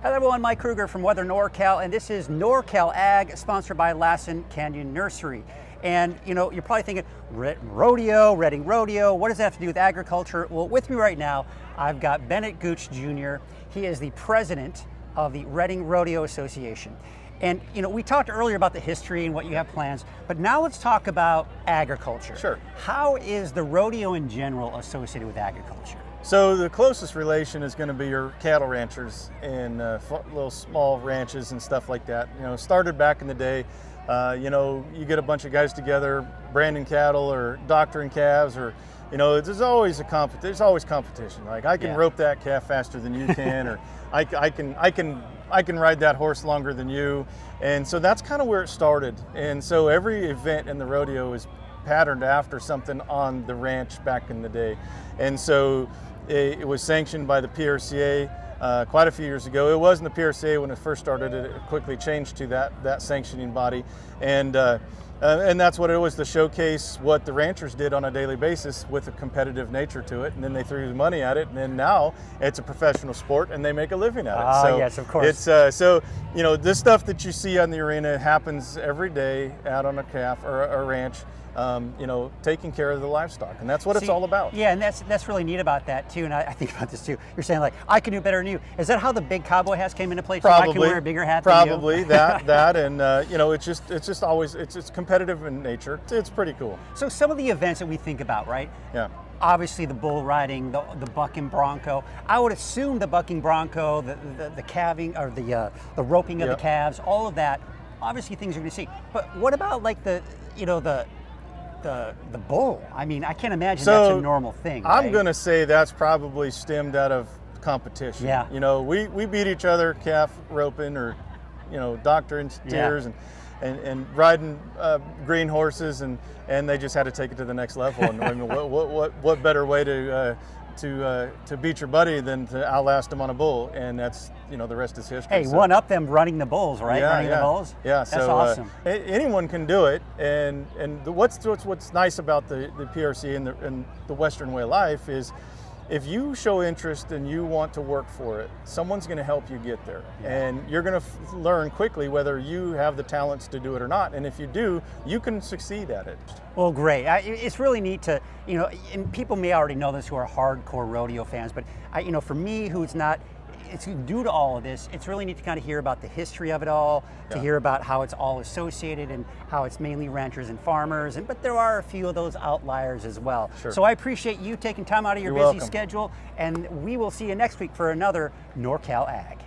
Hello everyone, Mike Kruger from Weather NorCal, and this is NorCal Ag, sponsored by Lassen Canyon Nursery. And you know, you're probably thinking, rodeo, Reading Rodeo, what does that have to do with agriculture? Well, with me right now, I've got Bennett Gooch Jr. He is the president of the Reading Rodeo Association. And you know, we talked earlier about the history and what you have plans, but now let's talk about agriculture. Sure. How is the rodeo in general associated with agriculture? So the closest relation is going to be your cattle ranchers and little small ranches and stuff like that. You know, started back in the day. You know, you get a bunch of guys together, branding cattle or doctoring calves, or you know, there's always competition. Like I can rope that calf faster than you can, or I can ride that horse longer than you, and so that's kind of where it started. And so every event in the rodeo is patterned after something on the ranch back in the day, and so it was sanctioned by the PRCA quite a few years ago. It wasn't the PRCA when it first started. It quickly changed to that sanctioning body, and that's what it was, to showcase what the ranchers did on a daily basis with a competitive nature to it. And then they threw money at it, and then now it's a professional sport, and they make a living at it. So yes, of course. It's so you know, this stuff that you see on the arena happens every day out on a calf or a ranch. You know, taking care of the livestock, and that's what it's all about. Yeah, and that's really neat about that too. And I think about this too. You're saying like, I can do better than you. Is that how the big cowboy hats came into play? Probably. I can wear a bigger hat Probably than you? that, and you know, it's just always it's competitive in nature. It's pretty cool. So some of the events that we think about, right? Yeah. Obviously the bull riding, the bucking bronco. I would assume the bucking bronco, the calving or the roping of the calves, all of that. Obviously things you're going to see. But what about like the bull? I mean, I can't imagine that's a normal thing. I'm right? going to say that's probably stemmed out of competition. Yeah. You know, we beat each other calf roping, or you know, doctoring steers and riding green horses, and they just had to take it to the next level. And I mean, what better way to beat your buddy than to outlast him on a bull? And that's, you know, the rest is history. Hey, one up them running the bulls, right? Running the bulls. Yeah, that's so awesome. Anyone can do it, and what's nice about the PRC and the Western way of life is, if you show interest and you want to work for it, someone's going to help you get there, and you're going to learn quickly whether you have the talents to do it or not. And if you do, you can succeed at it. Well, great. It's really neat to, you know, and people may already know this who are hardcore rodeo fans, but you know, for me who's not, it's due to all of this, it's really neat to kind of hear about the history of it all, to hear about how it's all associated and how it's mainly ranchers and farmers, but there are a few of those outliers as well. Sure. So I appreciate you taking time out of your busy schedule, and we will see you next week for another NorCal Ag.